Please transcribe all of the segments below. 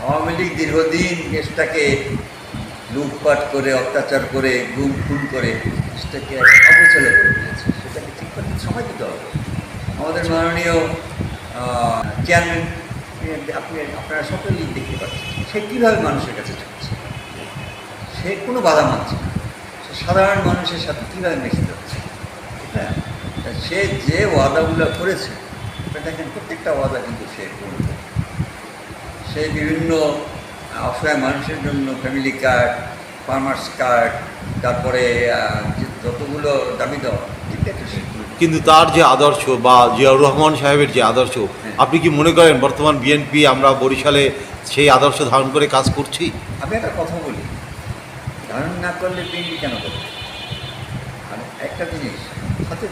আওয়ামী লীগ দীর্ঘদিন দেশটাকে লুটপাট করে, অত্যাচার করে, গুম খুন করে দেশটাকে অপচয় করে দিয়েছে। সেটাকে ঠিক করতে সময় দিতে হবে। আমাদের মাননীয় চেয়ারম্যান, আপনারা সকলেই দেখতে পাচ্ছেন সে কীভাবে মানুষের কাছে চলছে। সে কোনো বাধা মানছে না, সে সাধারণ মানুষের সাথে কীভাবে মিশে যাচ্ছে। হ্যাঁ, সে যে ওয়াদাগুলো করেছে দেখেন, প্রত্যেকটা ওয়াদা কিন্তু সে পূরণ করে। সে বিভিন্ন অসহায় মানুষের জন্য ফ্যামিলি কার্ড, ফার্মার্স কার্ড, তারপরে যতগুলো দাবি দেওয়া, কিন্তু তার যে আদর্শ বা জিয়াউর রহমান সাহেবের যে আদর্শ, আপনি কি মনে করেন বর্তমান বিএনপি আমরা বরিশালে সেই আদর্শ ধারণ করে কাজ করছি? আমি একটা কথা বলি, ধারণ না করলে বিএনপি কেন করবে? আর একটা জিনিস সাথে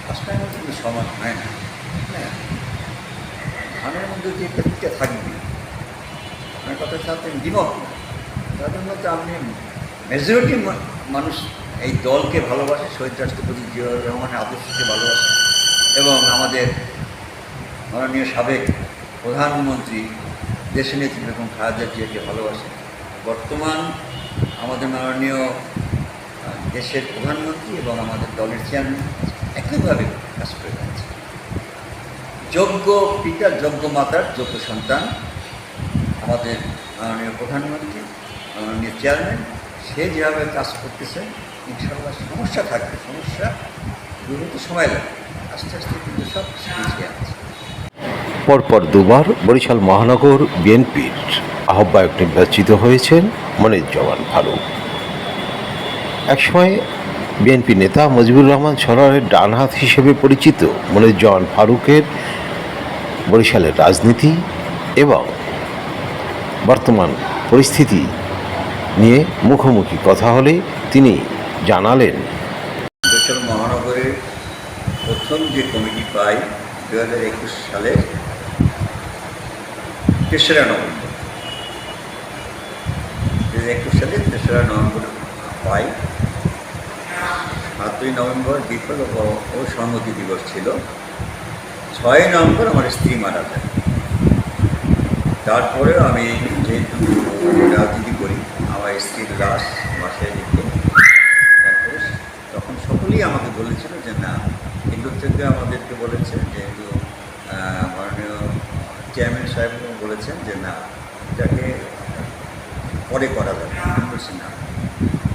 রাষ্ট্রায়ণ কিন্তু সমান হয় না। হ্যাঁ, ধানের মধ্যে যে প্রত্যেকটা থাকবে, আপনার কথার সাথে দ্বিমত না। তাদের মধ্যে আপনি মেজরিটি মানুষ এই দলকে ভালোবাসে, শহীদ রাষ্ট্রপতি জিয়াউর রহমানের আদর্শকে ভালোবাসে এবং আমাদের মাননীয় সাবেক প্রধানমন্ত্রী দেশনেত্রী বেগম খালেদা জিয়াকে ভালোবাসে। বর্তমান আমাদের মাননীয় দেশের প্রধানমন্ত্রী এবং আমাদের দলের চেয়ারম্যান একইভাবে কাজ করে যাচ্ছে। যোগ্য পিতা, যোগ্য মাতার যোগ্য সন্তান আমাদের মাননীয় প্রধানমন্ত্রী, মাননীয় চেয়ারম্যান, সে যেভাবে কাজ করতেছে ইনশাআল্লাহ সমস্যা থাকবে, সমস্যা দূর হতে সময় লাগবে, আস্তে আস্তে কিন্তু সব পিছিয়ে আছে। পরপর দুবার বরিশাল মহানগর বিএনপির আহ্বায়ক নির্বাচিত হয়েছেন মনিরুজ্জামান ফারুক। একসময় বিএনপি নেতা মুজিবুর রহমান সরোয়ারের ডানহাত হিসেবে পরিচিত মনিরুজ্জামান ফারুকের বরিশালের রাজনীতি এবং বর্তমান পরিস্থিতি নিয়ে মুখোমুখি কথা হলে তিনি জানালেন, বরিশাল মহানগরের প্রথম যে কমিটি পাই 2021 সালের 3রা নভেম্বর, 2021 সালের 3রা নভেম্বর পাই। 7ই নভেম্বর বিপ্লব ও সংহতি দিবস ছিল। 6ই নভেম্বর আমার স্ত্রী মারা যায়। তারপরেও আমি যেহেতু রাজনীতি করি, আমার স্ত্রীর লাশ বাসায় রেখে তারপরে তখন সকলেই আমাকে বলেছিল যে না, এগুলোর থেকে আমাদেরকে বলেছে, যেহেতু মাননীয় চেয়ারম্যান সাহেব বলেছেন যে না, এটাকে পরে করা যাবে। আমি বলছি না,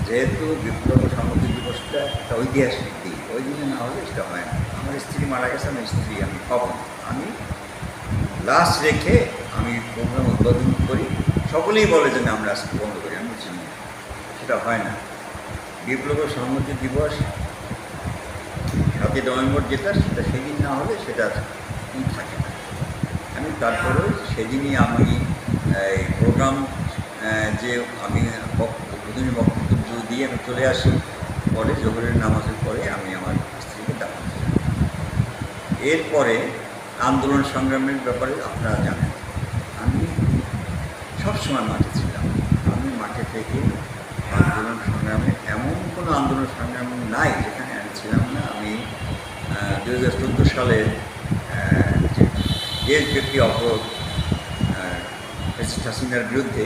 যেহেতু বিপ্লব সংহতি দিবসটা একটা ঐতিহাসিক দিন, ওই দিনে না হলে সেটা হয় না। আমার স্ত্রী মারা গেছে, আমার স্ত্রী আমি পাবো না, আমি লাশ রেখে আমি প্রোগ্রাম উদ্বোধন করি। সকলেই বলে যে না, আমরা আজকে বন্ধ করি। আমি বলছি না, সেটা হয় না। বিপ্লব সংহতি দিবস 7ই নভেম্বর যেটা, সেটা সেদিন না হলে সেটা থাকে না। আমি তারপরে সেদিনই আমি এই প্রোগ্রাম যে আমি উদ্বোধনী বক্তব্য দিয়ে আমি চলে আসি। পরে জোহরের নামাজের পরে আমি আমার স্ত্রীকে দাফন করি। এরপরে আন্দোলন সংগ্রামের ব্যাপারে আপনারা জানেন, আমি সবসময় মাঠে ছিলাম। আমি মাঠে থেকে আন্দোলন সংগ্রামে, এমন কোনো আন্দোলন সংগ্রাম নাই যেখানে আমি ছিলাম না। আমি 2014 সালের দেশব্যাপী অবরোধ প্রেসিডেন্ট হাসিনার বিরুদ্ধে,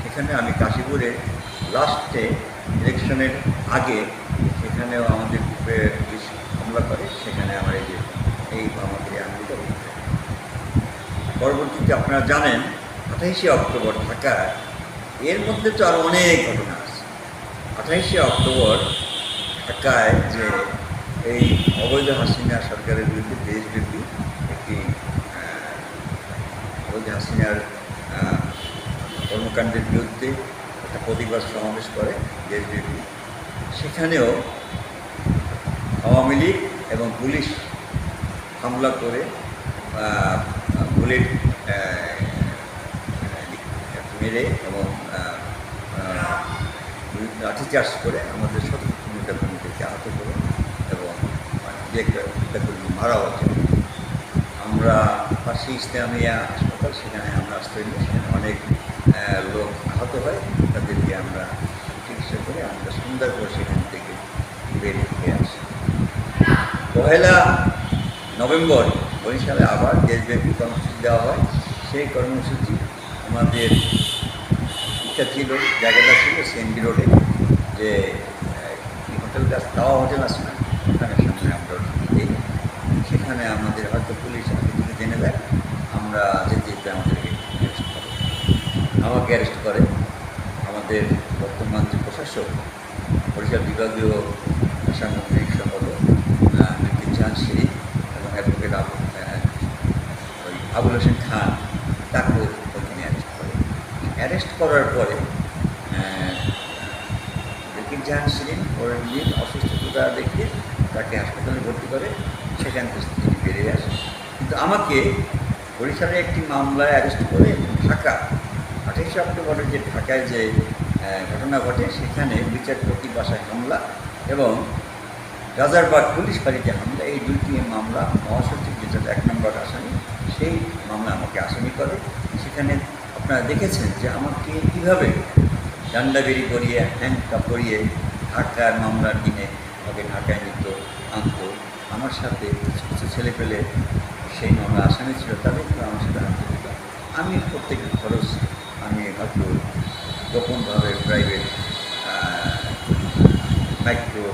সেখানে আমি কাশীপুরে লাস্টে ইলেকশনের আগে সেখানেও আমাদের গ্রুপে পুলিশ হামলা করে। সেখানে আমার এই আমাদের আন্দোলন। পরবর্তীতে আপনারা জানেন 28শে অক্টোবর ঢাকায়, এর মধ্যে তো আরও অনেক ঘটনা আছে। 28শে অক্টোবর ঢাকায় যে এই অবৈধ হাসিনা সরকারের বিরুদ্ধে দেশব্যাপী একটি অবৈধ হাসিনার কর্মকাণ্ডের বিরুদ্ধে একটা প্রতিবাদ সমাবেশ করে দেশব্যাপী। সেখানেও আওয়ামী লীগ এবং পুলিশ হামলা করে, বুলেট মেরে এবং লাঠিচার্জ করে আমাদের 17 নেতাকর্মীদেরকে আহত করে এবং যে একটা কর্মী মারা হচ্ছে। আমরা পাশে ইসলামিয়া হাসপাতাল, সেখানে আমরা আশ্রয় নিই। সেখানে অনেক লোক আহত হয়, তাদেরকে আমরা চিকিৎসা করে আমরা সুন্দর করে সেখান থেকে বের হয়ে আসি। 1 নভেম্বর বরিশালে আবার দেশব্যাপী কর্মসূচি দেওয়া হয়। সেই কর্মসূচি আমাদের ইচ্ছা ছিল, জায়গাটা ছিল সিএনবি রোডে, যে হোটেলটা তাওয়া হোটেল আছে না, ওখানে সামনে আমরা দিই, সেখানে আমাদের হয়তো পুলিশ আগে থেকে জেনে দেয়, আমরা যেতে যেতে আমাদেরকে অ্যারেস্ট করে। আমাকে অ্যারেস্ট করে আমাদের বর্তমান যে প্রশাসক, বরিশাল বিভাগীয় সাংগঠনিক সম্পাদক জাহান শিরিফ এবং অ্যাডভোকেট আবুল হোসেন খান, তাকে ওখানে অ্যারেস্ট করে। অ্যারেস্ট করার পরে জাহান শিরিফ ওর নিজের অসুস্থতা দেখে তাকে হাসপাতালে ভর্তি করে, সেখান থেকে তিনি বেরিয়ে আসে। কিন্তু আমাকে বরিশালে একটি মামলায় অ্যারেস্ট করে ঢাকা 28শে অক্টোবরের যে ঢাকায় যে ঘটনা ঘটে, সেখানে বিচারপতি বাসায় হামলা এবং রাজারবাগ পুলিশ বাড়িতে হামলা, এই দুইটি মামলা মহাসচিব যেটা 1 নম্বর আসামি, সেই মামলা আমাকে আসামি করে। সেখানে আপনারা দেখেছেন যে আমাকে কীভাবে ডান্ডা বেরি করিয়ে হ্যান্ডকাপ করিয়ে ঢাকার মামলার দিনে আমাকে ঢাকায় নিত, আনত। আমার সাথে কিছু কিছু ছেলে পেলে সেই মামলা আসামি ছিল, তাদেরকে আমার সাথে আনতে দিত। আমি প্রত্যেকের খরচ আমি হয়তো গোপনভাবে প্রাইভেট মাইক্রো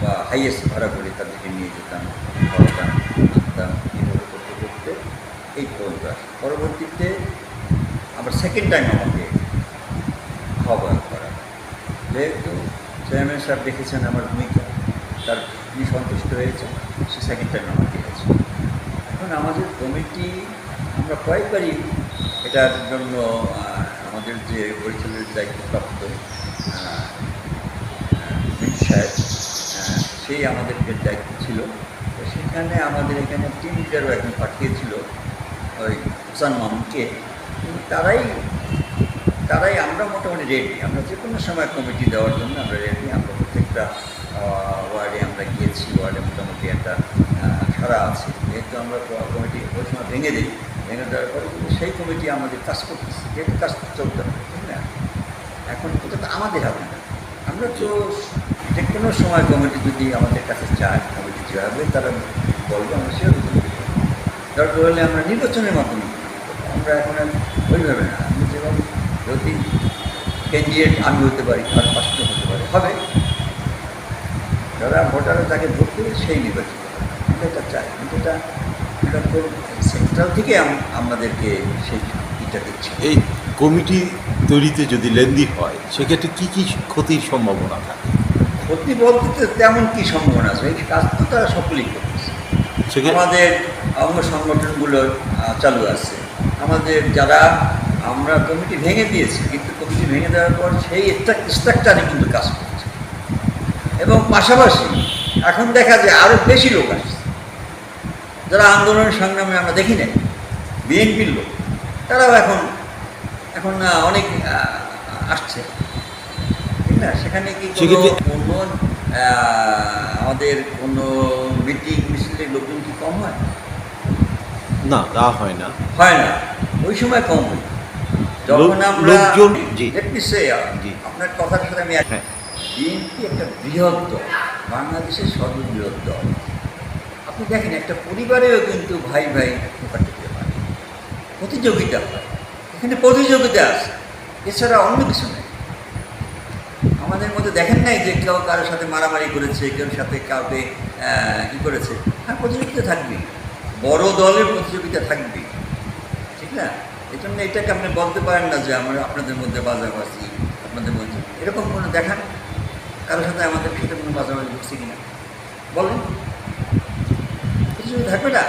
বা হাইয়েস্ট ভাড়া করে তাদেরকে নিয়ে যেতাম, খাওয়াতাম, আনতাম, এভাবে করতে করতে এই পর্যন্ত আসে। পরবর্তীতে আবার সেকেন্ড টাইম আমাকে খাওয়া করা, যেহেতু চেয়ারম্যান সাহেব দেখেছেন আমার ভূমিকা, তার তিনি সন্তুষ্ট হয়েছে, সে সেকেন্ড টাইম আমার দিয়েছে। এখন আমাদের কমিটি আমরা কয়েকবারই এটার জন্য আমাদের যে বরিশালের দায়িত্বপ্রাপ্ত সাহেব, সেই আমাদেরকে দায়িত্ব ছিল। তো সেখানে আমাদের এখানে টিম লিডারও একজন পাঠিয়েছিল ওই হুসান মামুনকে, কিন্তু তারাই আমরা মোটামুটি রেডি, আমরা যে কোনো সময় কমিটি দেওয়ার জন্য আমরা রেডি। আমরা প্রত্যেকটা ওয়ার্ডে আমরা গিয়েছি, ওয়ার্ডে মোটামুটি একটা সারা আছে, যেহেতু আমরা কমিটি ওই সময় ভেঙে দিই, ভেঙে দেওয়ার পরে কিন্তু সেই কমিটি আমাদের কাজ করতেছে, যেহেতু কাজ চলতে হবে, ঠিক না? এখন এটা তো আমাদের হাতে না, আমরা তো যে কোনো সময় কমিটি যদি আমাদের কাছে চায়, কমিটি যেভাবে তারা বলবে আমরা সেভাবে দরকার হলে আমরা নির্বাচনের মাধ্যমে, আমরা এখন ওইভাবে না, আমি যেমন যদি ক্যান্ডিডেট আমি হতে পারি, আর 5টা হতে পারে, হবে যারা ভোটাররা তাকে ভোট দেবে সেই নির্বাচিত হবে, আমরা এটা চাই। কিন্তু এটা তো সেন্ট্রাল থেকে আমাদেরকে সেই ইটা দিচ্ছে। এই কমিটি তৈরিতে যদি লেনদি হয়, সেক্ষেত্রে কী কী ক্ষতির সম্ভাবনা থাকে? ক্ষতি বলতে তো তেমন কী সম্ভাবনা আছে, এই কাজ তো তারা সকলেই করতেছে। আমাদের অঙ্গ সংগঠনগুলো চালু আছে, আমাদের যারা আমরা কমিটি ভেঙে দিয়েছি, কিন্তু কমিটি ভেঙে দেওয়ার পর সেই স্ট্রাকচারে কিন্তু কাজ করছে। এবং পাশাপাশি এখন দেখা যায় আরও বেশি লোক আসছে, যারা আন্দোলন সংগ্রামে আমরা দেখি নাই, বিএনপির লোক, তারাও এখন অনেক আসছে, ঠিক না? সেখানে কি কোনো আমাদের কোনো মিটিং মিছিলের লোকজন কি কম হয়? না, তা হয় না, হয় না, ওই সময় কম হয় যখন আমরা আপনার কথার সাথে আমি বিএনপি একটা বৃহৎ দল, বাংলাদেশের সর্ববৃহৎ দল। আপনি দেখেন একটা পরিবারেও কিন্তু ভাই ভাই করতে পারে, প্রতিযোগিতা হয়, এখানে প্রতিযোগিতা আছে, এছাড়া অন্য কিছু নেই। আমাদের মধ্যে দেখেন নাই যে কেউ কারোর সাথে মারামারি করেছে, কেউ সাথে কাউকে ই করেছে। হ্যাঁ, প্রতিযোগিতা থাকবেই, বড় দলের প্রতিযোগিতা থাকবেই, ঠিক না? এই জন্য এটাকে আপনি বলতে পারেন না যে আমরা আপনাদের মধ্যে বাজাবাজি, আপনাদের মধ্যে এরকম কোনো দেখান কারোর সাথে আমাদের সাথে কোনো বাজাবাজি ঘটছে কিনা বলেন? প্রতিযোগিতা থাকবে না,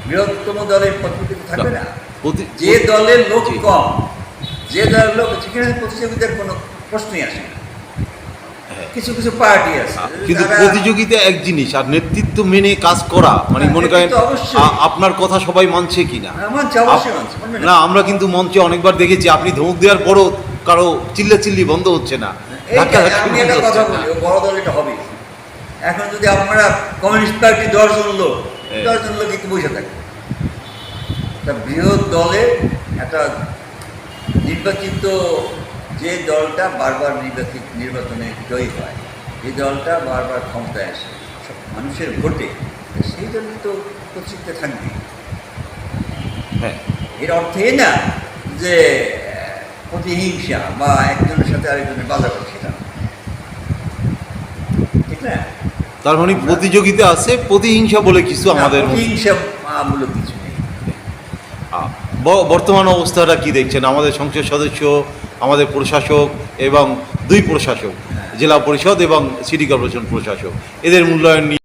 বৃহত্তম দলের প্রতিযোগিতা থাকবে না। যে দলের লোক কম, যে দলের লোক, সেখানে প্রতিযোগিতার কোনো প্রশ্নই আসে না। কিছু কিছু পার্টি আছে, কিন্তু প্রতিযোগিতা এক জিনিস, আর নেতৃত্ব মেনে কাজ করা, মানে মনে করেন আপনার কথা সবাই মানছে কিনা। না, আমরা কিন্তু মঞ্চে অনেকবার দেখেছি আপনি ধমক দেওয়ার পরও কারো চিল্লাচিল্লি বন্ধ হচ্ছে না। আমি একটা কথা বলি, বড় দল এটা হবে। এখন যদি আপনারা কমিউনিস্ট পার্টি 10 জন লোক একটু বসে থাকে, তা বৃহৎ দলে একটা নির্বাচিত, যে দলটা বারবার নির্বাচনে জয়ী হয়, যে দলটা বারবার ক্ষমতায় আসে মানুষের ভোটে, সেই জন্য তো প্রতিযোগিতা থাকবে। হ্যাঁ, এর অর্থ এই না যে প্রতিহিংসা বা একজনের সাথে আরেকজনের বাজাবাজি, সেটা না। ঠিক না? তার মানে প্রতিযোগিতা আছে, প্রতিহিংসা বলে কিছু আমাদের মধ্যে। প্রতিহিংসামূলক কিছু নেই। বর্তমান অবস্থাটা কি দেখছেন? আমাদের সংসদ সদস্য, আমাদের প্রশাসক এবং দুই প্রশাসক, জেলা পরিষদ এবং সিটি কর্পোরেশন প্রশাসক, এদের মূল্যায়ন নিয়ে